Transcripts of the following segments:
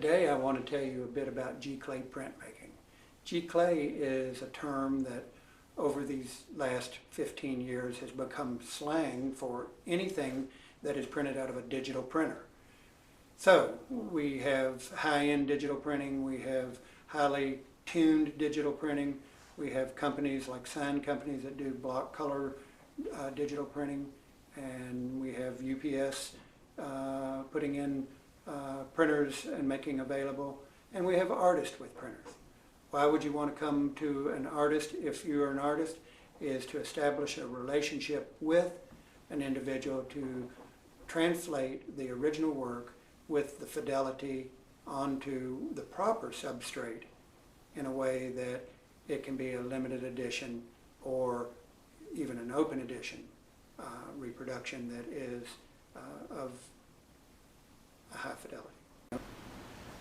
Today I want to tell you a bit about G-clay printmaking. G-clay is a term that over these last 15 years has become slang for anything that is printed out of a digital printer. So we have high-end digital printing, we have highly tuned digital printing, we have companies like sign companies that do block color digital printing, and we have UPS putting in printers and making available, and we have artists with printers. Why would you want to come to an artist if you're an artist? Is to establish a relationship with an individual to translate the original work with the fidelity onto the proper substrate in a way that it can be a limited edition or even an open edition reproduction that is of a high fidelity.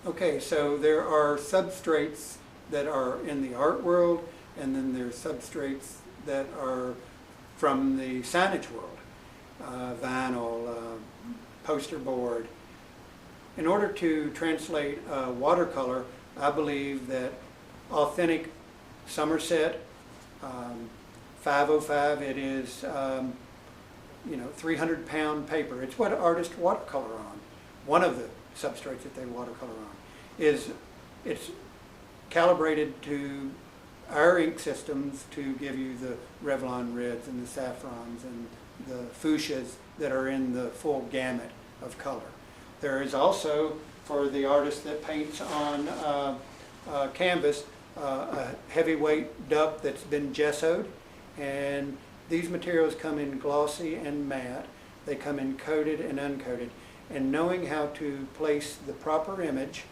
Okay, so there are substrates that are in the art world, and then there's substrates that are from the signage world, vinyl, poster board. In order to translate watercolor, I believe that authentic Somerset 505, it is 300-pound paper. It's what artists watercolor on. One of the substrates that they watercolor on it's calibrated to our ink systems to give you the Revlon reds and the saffrons and the fuchsias that are in the full gamut of color. There is also, for the artist that paints on canvas, a heavyweight duck that's been gessoed, and these materials come in glossy and matte. They come in coated and uncoated, and knowing how to place the proper image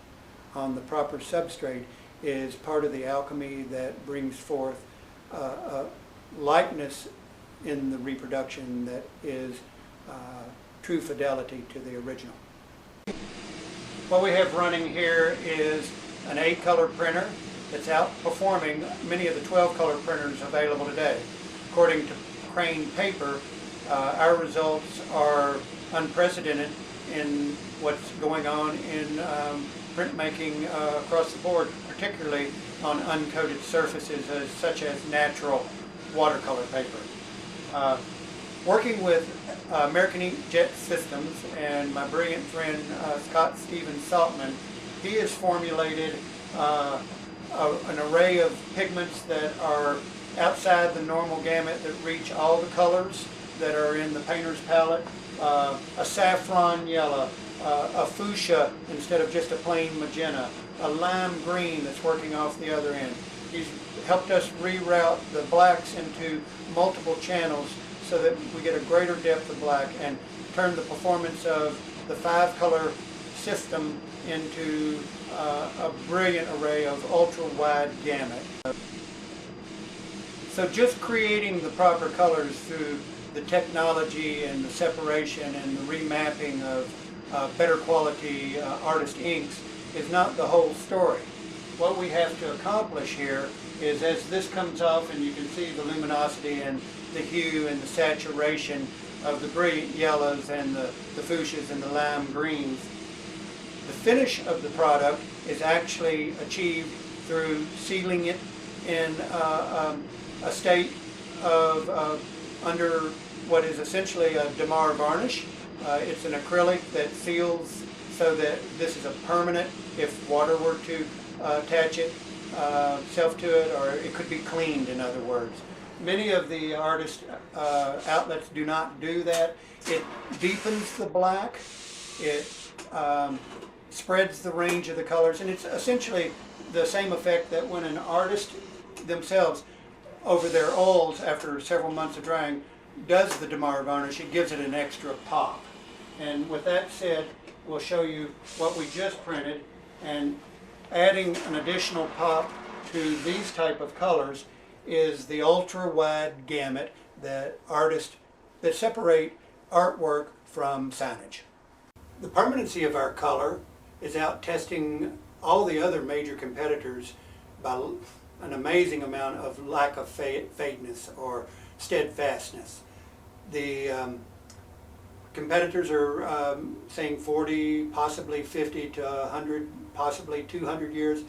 on the proper substrate is part of the alchemy that brings forth a likeness in the reproduction that is true fidelity to the original. What we have running here is an 8-color printer that's outperforming many of the 12-color printers available today. According to Crane Paper, our results are unprecedented in what's going on in printmaking across the board, particularly on uncoated surfaces such as natural watercolor paper. Working with American Inkjet Systems and my brilliant friend Scott Steven Saltman, he has formulated an array of pigments that are outside the normal gamut that reach all the colors that are in the painter's palette. A saffron yellow, a fuchsia instead of just a plain magenta, a lime green that's working off the other end. He's helped us reroute the blacks into multiple channels so that we get a greater depth of black and turn the performance of the 5-color system into a brilliant array of ultra-wide gamut. So just creating the proper colors through the technology and the separation and the remapping of better quality artist inks is not the whole story. What we have to accomplish here is, as this comes off and you can see the luminosity and the hue and the saturation of the brilliant yellows and the fuchsias and the lime greens, the finish of the product is actually achieved through sealing it in a state of under what is essentially a Damar varnish. It's an acrylic that seals so that this is a permanent, if water were to attach itself to it, or it could be cleaned, in other words. Many of the artist outlets do not do that. It deepens the black, it spreads the range of the colors, and it's essentially the same effect that when an artist themselves, over their oils after several months of drying, does the Damar varnish, it gives it an extra pop. And with that said, we'll show you what we just printed, and adding an additional pop to these type of colors is the ultra-wide gamut that separate artwork from signage. The permanency of our color is out testing all the other major competitors by an amazing amount of lack of fadeness or steadfastness. The competitors are saying 40, possibly 50 to 100, possibly 200 years.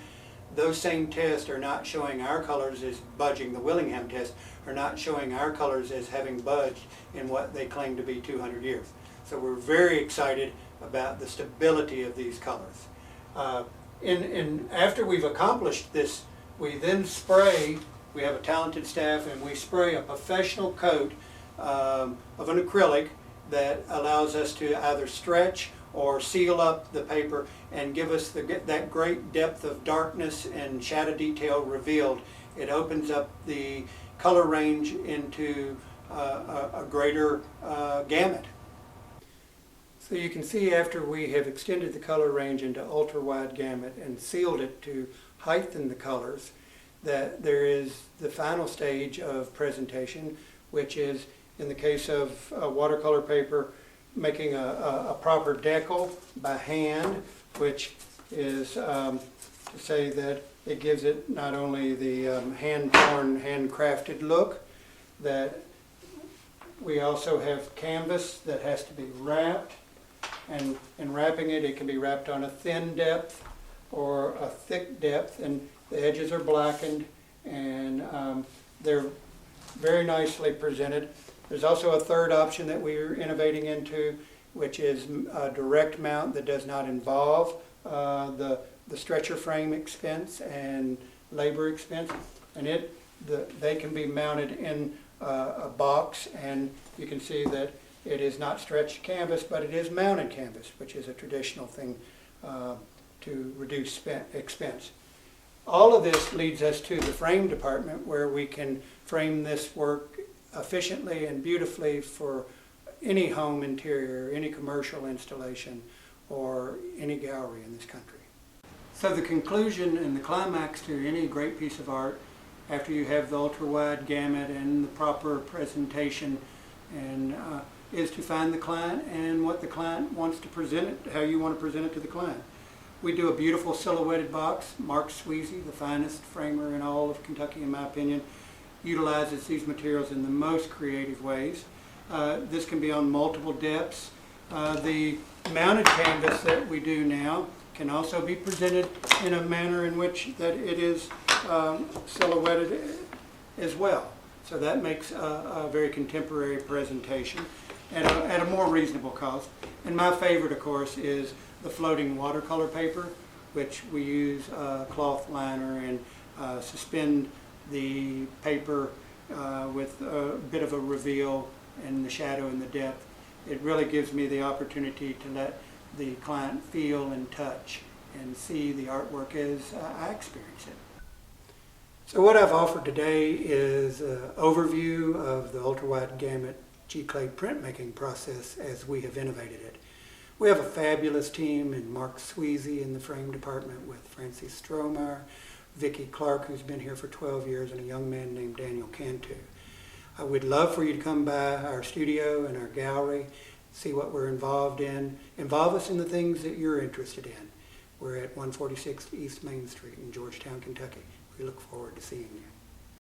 Those same tests are not showing our colors as budging. The Willingham test are not showing our colors as having budged in what they claim to be 200 years. So we're very excited about the stability of these colors. After we've accomplished this, we then spray. We have a talented staff, and we spray a professional coat of an acrylic that allows us to either stretch or seal up the paper and give us that great depth of darkness and shadow detail revealed. It opens up the color range into a greater gamut. So you can see, after we have extended the color range into ultra wide gamut and sealed it to heighten the colors, that there is the final stage of presentation, which is, in the case of watercolor paper, making a proper decal by hand, which is to say that it gives it not only the hand-torn, handcrafted look, that we also have canvas that has to be wrapped, and in wrapping it, it can be wrapped on a thin depth or a thick depth, and the edges are blackened, and they're very nicely presented. There's also a third option that we're innovating into, which is a direct mount that does not involve the stretcher frame expense and labor expense, and they can be mounted in a box, and you can see that it is not stretched canvas, but it is mounted canvas, which is a traditional thing to reduce expense. All of this leads us to the frame department, where we can frame this work efficiently and beautifully for any home interior, any commercial installation, or any gallery in this country. So the conclusion and the climax to any great piece of art, after you have the ultra-wide gamut and the proper presentation, and is to find the client and what the client wants to present it, how you want to present it to the client. We do a beautiful silhouetted box. Mark Sweezy, the finest framer in all of Kentucky, in my opinion, utilizes these materials in the most creative ways. This can be on multiple depths. The mounted canvas that we do now can also be presented in a manner in which that it is silhouetted as well. So that makes a very contemporary presentation at a more reasonable cost. And my favorite, of course, is the floating watercolor paper, which we use a cloth liner and suspend the paper with a bit of a reveal in the shadow and the depth. It really gives me the opportunity to let the client feel and touch and see the artwork as I experience it. So what I've offered today is an overview of the ultra-wide gamut Giclade printmaking process as we have innovated it. We have a fabulous team in Mark Sweezy in the frame department, with Francie Strohmeyer, Vicki Clark, who's been here for 12 years, and a young man named Daniel Cantu. I would love for you to come by our studio and our gallery, see what we're involved in. Involve us in the things that you're interested in. We're at 146 East Main Street in Georgetown, Kentucky. We look forward to seeing you.